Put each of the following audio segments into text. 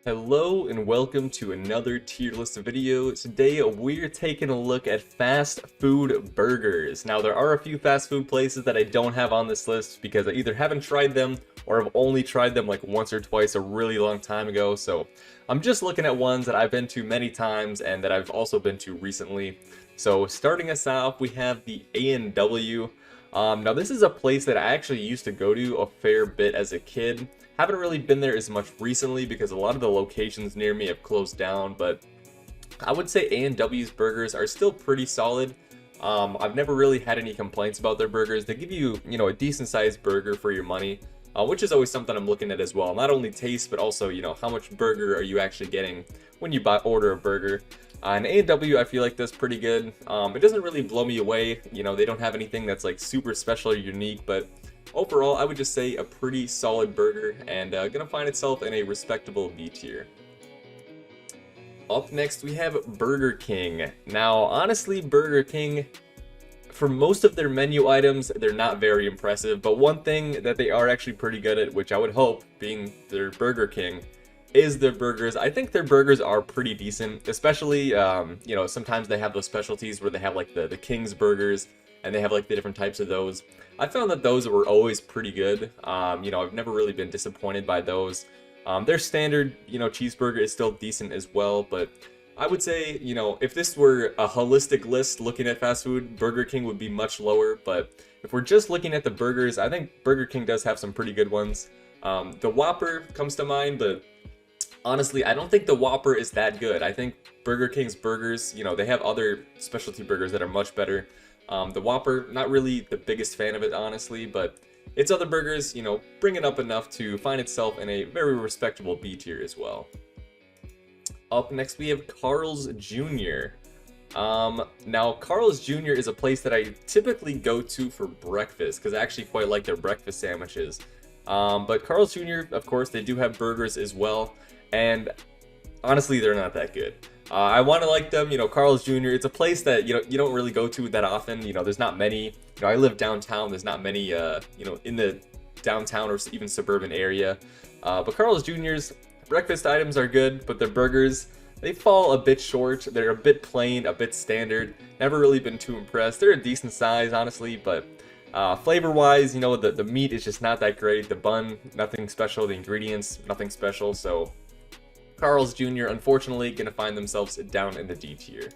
Hello and welcome to another tier list video. Today we're taking a look at fast food burgers. Now there are a few fast food places that I don't have on this list because I either haven't tried them or have only tried them like once or twice a really long time ago. So I'm just looking at ones that I've been to many times and that I've also been to recently. So starting us off, we have the A&W. Now this is a place that I actually used to go to a fair bit as a kid. Haven't really been there as much recently because a lot of the locations near me have closed down, but I would say A&W's burgers are still pretty solid. I've never really had any complaints about their burgers. They give you, a decent sized burger for your money, which is always something I'm looking at as well. Not only taste, but also, how much burger are you actually getting when you order a burger. And A&W, I feel like that's pretty good. It doesn't really blow me away. They don't have anything that's like super special or unique, but overall, I would just say a pretty solid burger and gonna find itself in a respectable B tier. Up next, we have Burger King. Now, honestly, Burger King, for most of their menu items, they're not very impressive, but one thing that they are actually pretty good at, which I would hope, being their Burger King, is their burgers. I think their burgers are pretty decent, especially, sometimes they have those specialties where they have like the King's burgers, and they have like the different types of those. I found that those were always pretty good. I've never really been disappointed by those. Their standard, cheeseburger is still decent as well, but I would say, if this were a holistic list looking at fast food, Burger King would be much lower, but if we're just looking at the burgers, I think Burger King does have some pretty good ones. The Whopper comes to mind, but honestly, I don't think the Whopper is that good. I think Burger King's burgers, they have other specialty burgers that are much better. The Whopper, not really the biggest fan of it, honestly, but its other burgers, bring it up enough to find itself in a very respectable B tier as well. Up next, we have Carl's Jr. Now, Carl's Jr. is a place that I typically go to for breakfast because I actually quite like their breakfast sandwiches. But Carl's Jr., of course, they do have burgers as well, and honestly, they're not that good. I want to like them, Carl's Jr. It's a place that, you don't really go to that often. There's not many. I live downtown. There's not many, in the downtown or even suburban area. But Carl's Jr.'s breakfast items are good, but their burgers, they fall a bit short. They're a bit plain, a bit standard. Never really been too impressed. They're a decent size, honestly, but flavor-wise, the meat is just not that great. The bun, nothing special. The ingredients, nothing special. So Carl's Jr. unfortunately gonna find themselves down in the D tier.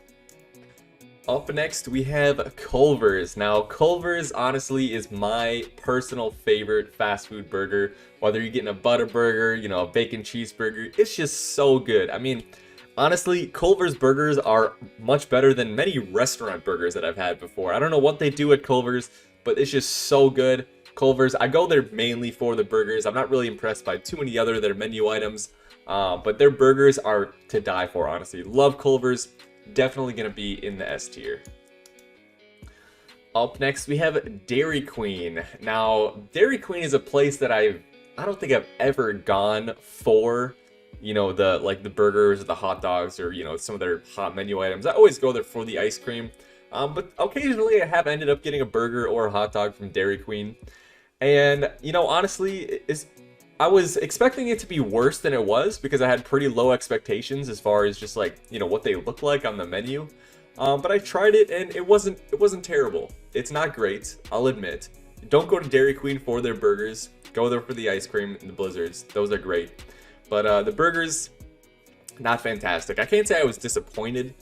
Up next, we have Culvers. Now, Culvers honestly is my personal favorite fast food burger. Whether you're getting a butter burger, a bacon cheeseburger, it's just so good. I mean, honestly, Culver's burgers are much better than many restaurant burgers that I've had before. I don't know what they do at Culver's, but it's just so good. Culver's, I go there mainly for the burgers. I'm not really impressed by too many other their menu items. But their burgers are to die for, honestly. Love Culver's. Definitely going to be in the S tier. Up next, we have Dairy Queen. Now, Dairy Queen is a place that I don't think I've ever gone for, the burgers or the hot dogs or, some of their hot menu items. I always go there for the ice cream. But occasionally I have ended up getting a burger or a hot dog from Dairy Queen. And, honestly, I was expecting it to be worse than it was because I had pretty low expectations as far as just like, what they look like on the menu. But I tried it and it wasn't terrible. It's not great, I'll admit. Don't go to Dairy Queen for their burgers. Go there for the ice cream and the blizzards. Those are great. But the burgers, not fantastic. I can't say I was disappointed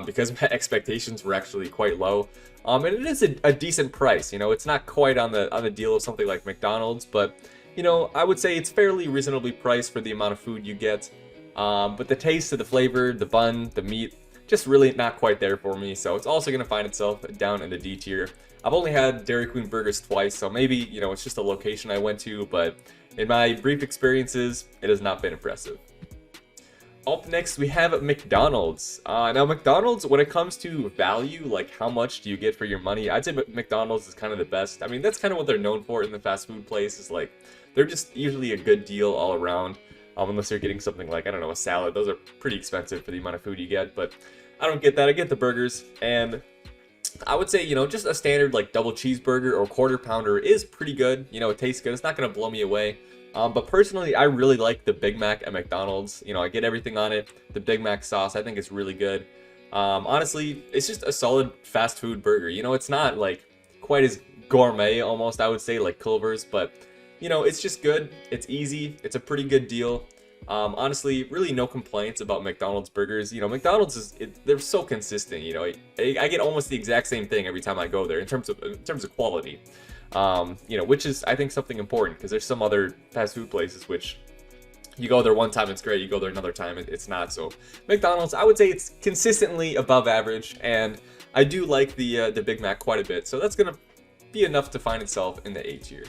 because my expectations were actually quite low. And it is a decent price. It's not quite on the deal of something like McDonald's, but I would say it's fairly reasonably priced for the amount of food you get. But the taste of the flavor, the bun, the meat, just really not quite there for me. So it's also going to find itself down in the D tier. I've only had Dairy Queen burgers twice, so maybe, it's just a location I went to. But in my brief experiences, it has not been impressive. Up next, we have McDonald's. Now, McDonald's, when it comes to value, like how much do you get for your money, I'd say McDonald's is kind of the best. I mean, that's kind of what they're known for in the fast food place, is like, they're just usually a good deal all around, unless you're getting something like, I don't know, a salad. Those are pretty expensive for the amount of food you get, but I don't get that. I get the burgers, and I would say, just a standard like double cheeseburger or quarter pounder is pretty good. It tastes good. It's not going to blow me away. But personally, I really like the Big Mac at McDonald's. You know, I get everything on it. The Big Mac sauce, I think it's really good. Honestly, it's just a solid fast food burger. You know, it's not like quite as gourmet almost, I would say, like Culvers, but you know, it's just good. It's easy. It's a pretty good deal. Honestly, really no complaints about McDonald's burgers. You know, McDonald's they're so consistent. You know, I get almost the exact same thing every time I go there in terms of quality. You know, which is I think something important because there's some other fast food places which you go there one time it's great, you go there another time it's not. So McDonald's, I would say it's consistently above average, and I do like the Big Mac quite a bit. So that's gonna be enough to find itself in the A tier.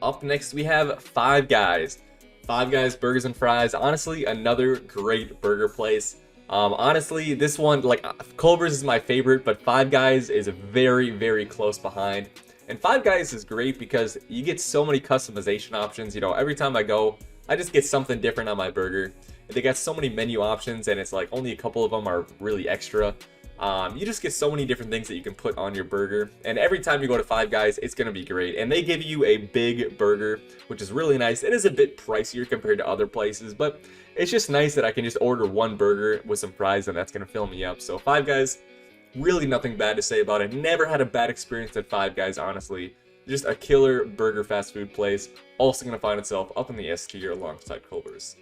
Up next we have Five Guys. Five Guys Burgers and Fries. Honestly, another great burger place. Honestly, this one, like, Culvers is my favorite, but Five Guys is very, very close behind. And Five Guys is great because you get so many customization options. You know, every time I go, I just get something different on my burger. They got so many menu options, and it's like only a couple of them are really extra. You just get so many different things that you can put on your burger, and every time you go to Five Guys, it's gonna be great. And they give you a big burger, which is really nice. It is a bit pricier compared to other places, but it's just nice that I can just order one burger with some fries, and that's gonna fill me up. So Five Guys, really nothing bad to say about it. Never had a bad experience at Five Guys, honestly. Just a killer burger fast food place. Also gonna find itself up in the S tier alongside Culver's.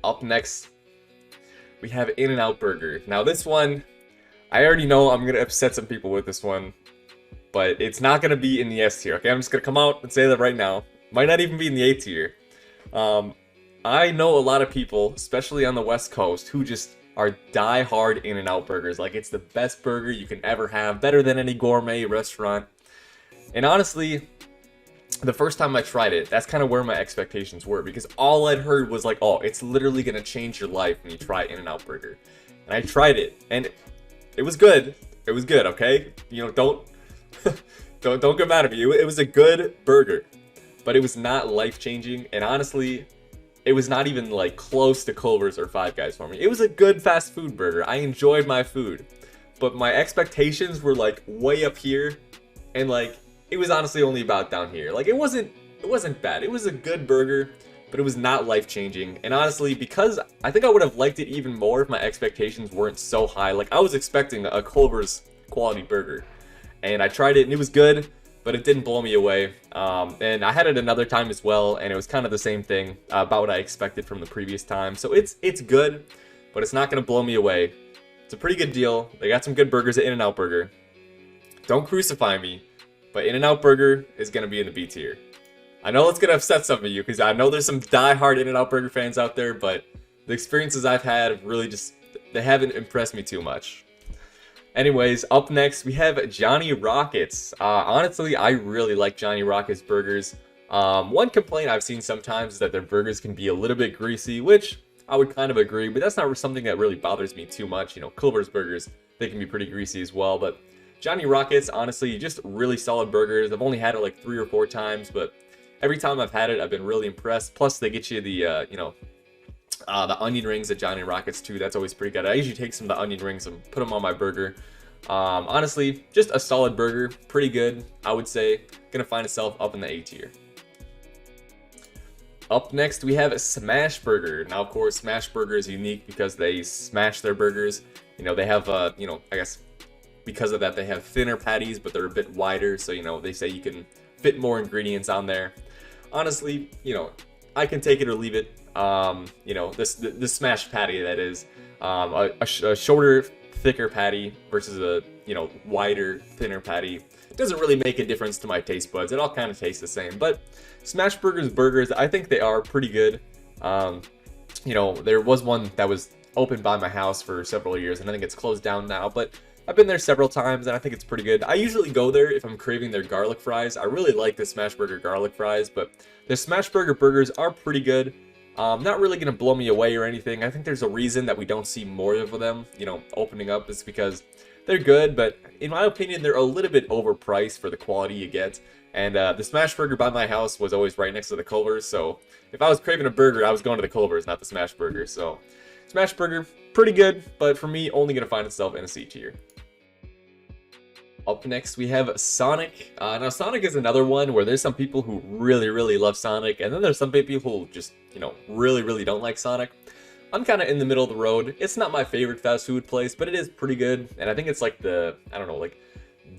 Up next, we have InNOut Burger. Now this one, I already know I'm gonna upset some people with this one, but it's not gonna be in the S tier. Okay, I'm just gonna come out and say that right now. Might not even be in the A tier. I know a lot of people, especially on the West Coast, who just are die-hard InNOut burgers. Like, it's the best burger you can ever have, better than any gourmet restaurant. And honestly, the first time I tried it, that's kind of where my expectations were, because all I'd heard was like, oh, it's literally gonna change your life when you try InNOut Burger. And I tried it, and it was good. It was good, okay? You know, don't get mad at me. It was a good burger, but it was not life-changing, and honestly, it was not even like close to Culver's or Five Guys for me. It was a good fast food burger. I enjoyed my food, but my expectations were like way up here, and like it was honestly only about down here. Like it wasn't bad. It was a good burger, but it was not life-changing. And honestly, because I think I would have liked it even more if my expectations weren't so high. Like I was expecting a Culver's quality burger, and I tried it and it was good, but it didn't blow me away. And I had it another time as well, and it was kind of the same thing, about what I expected from the previous time. So it's good, but it's not gonna blow me away. It's a pretty good deal. They got some good burgers at InNOut Burger. Don't crucify me, but InNOut Burger is gonna be in the B tier. I know it's gonna upset some of you, because I know there's some die-hard InNOut Burger fans out there, but the experiences I've had have really they haven't impressed me too much. Anyways, up next we have Johnny Rockets. Honestly, I really like Johnny Rockets burgers. One complaint I've seen sometimes is that their burgers can be a little bit greasy, which I would kind of agree, but that's not something that really bothers me too much. You know, Culver's burgers, they can be pretty greasy as well, but Johnny Rockets, honestly, just really solid burgers. I've only had it like 3 or 4 times, but every time I've had it, I've been really impressed. Plus, they get you the, the onion rings at Johnny Rockets too. That's always pretty good. I usually take some of the onion rings and put them on my burger. Honestly, just a solid burger, pretty good, I would say. Gonna find itself up in the A tier. Up next, we have Smash Burger. Now, of course, Smash Burger is unique because they smash their burgers. You know, they have, I guess because of that, they have thinner patties, but they're a bit wider. So, you know, they say you can fit more ingredients on there. Honestly, you know, I can take it or leave it. The smash patty, that is, a shorter, thicker patty versus a, wider, thinner patty. It doesn't really make a difference to my taste buds. It all kind of tastes the same. But Smash Burgers, I think they are pretty good. There was one that was open by my house for several years, and I think it's closed down now, but I've been there several times, and I think it's pretty good. I usually go there if I'm craving their garlic fries. I really like the Smash Burger garlic fries, but the Smash Burger burgers are pretty good. Not really going to blow me away or anything. I think there's a reason that we don't see more of them, opening up. It's because they're good, but in my opinion, they're a little bit overpriced for the quality you get. And the Smash Burger by my house was always right next to the Culvers, so if I was craving a burger, I was going to the Culvers, not the Smash Burger. So Smash Burger, pretty good, but for me, only going to find itself in a C tier. Up next, we have Sonic. Now, Sonic is another one where there's some people who really, really love Sonic, and then there's some people who just, really, really don't like Sonic. I'm kind of in the middle of the road. It's not my favorite fast food place, but it is pretty good, and I think it's like the, I don't know, like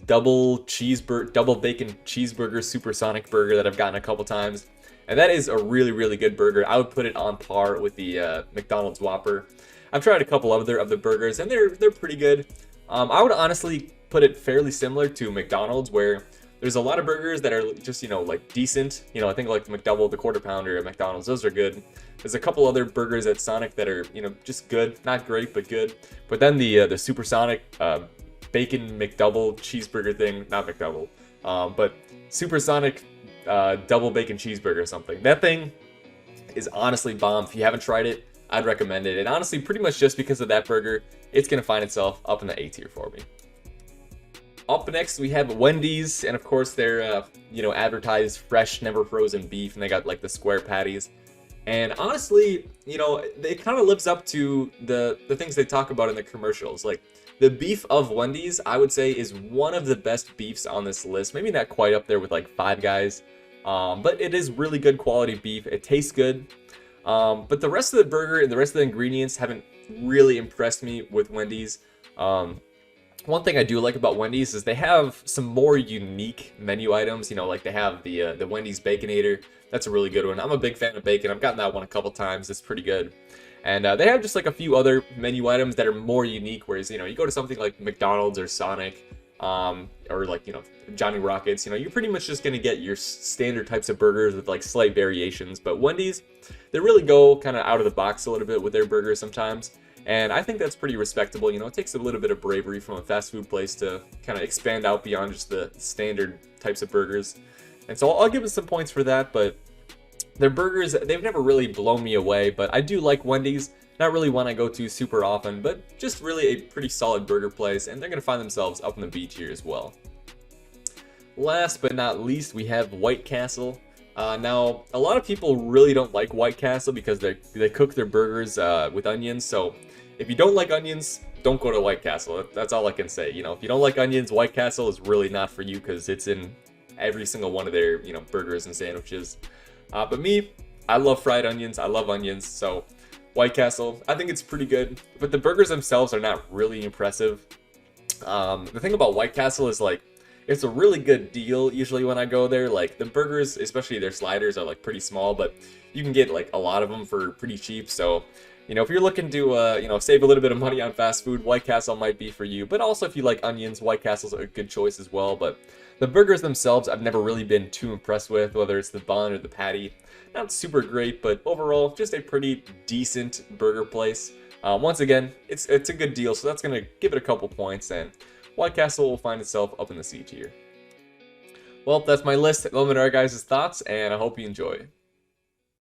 double bacon cheeseburger supersonic burger that I've gotten a couple times, and that is a really, really good burger. I would put it on par with the McDonald's Whopper. I've tried a couple other of the burgers, and they're pretty good. I would honestly put it fairly similar to McDonald's, where there's a lot of burgers that are just, like decent. I think like the McDouble, the Quarter Pounder at McDonald's, those are good. There's a couple other burgers at Sonic that are, just good. Not great, but good. But then the Supersonic Bacon McDouble cheeseburger thing, not McDouble, but Supersonic double bacon cheeseburger or something. That thing is honestly bomb. If you haven't tried it, I'd recommend it. And honestly, pretty much just because of that burger, it's going to find itself up in the A tier for me. Up next, we have Wendys, and of course, they're, advertised fresh, never frozen beef, and they got, like, the square patties. And honestly, it kind of lives up to the things they talk about in the commercials. Like, the beef of Wendys, I would say, is one of the best beefs on this list. Maybe not quite up there with, like, Five Guys, but it is really good quality beef. It tastes good. But the rest of the burger and the rest of the ingredients haven't really impressed me with Wendys. One thing I do like about Wendys is they have some more unique menu items. Like they have the Wendys Baconator. That's a really good one. I'm a big fan of bacon. I've gotten that one a couple times. It's pretty good. And they have just like a few other menu items that are more unique. Whereas, you go to something like McDonald's or Sonic, or like, Johnny Rockets, you're pretty much just going to get your standard types of burgers with like slight variations. But Wendys, they really go kind of out of the box a little bit with their burgers sometimes. And I think that's pretty respectable. It takes a little bit of bravery from a fast food place to kind of expand out beyond just the standard types of burgers. And so I'll give it some points for that, but their burgers, they've never really blown me away. But I do like Wendys. Not really one I go to super often, but just really a pretty solid burger place, and they're going to find themselves up in the B tier as well. Last but not least, we have White Castle. Now, a lot of people really don't like White Castle because they cook their burgers with onions. So if you don't like onions, don't go to White Castle. That's all I can say. If you don't like onions, White Castle is really not for you because it's in every single one of their burgers and sandwiches. But me, I love fried onions. I love onions. So White Castle, I think it's pretty good. But the burgers themselves are not really impressive. The thing about White Castle is like, it's a really good deal usually when I go there. Like the burgers, especially their sliders, are like pretty small, but you can get like a lot of them for pretty cheap. So, if you're looking to, save a little bit of money on fast food, White Castle might be for you. But also if you like onions, White Castle's a good choice as well. But the burgers themselves, I've never really been too impressed with, whether it's the bun or the patty. Not super great, but overall, just a pretty decent burger place. Once again, it's a good deal, so that's going to give it a couple points, and White Castle will find itself up in the C tier. Well, that's my list. Let me know our guys' thoughts, and I hope you enjoy.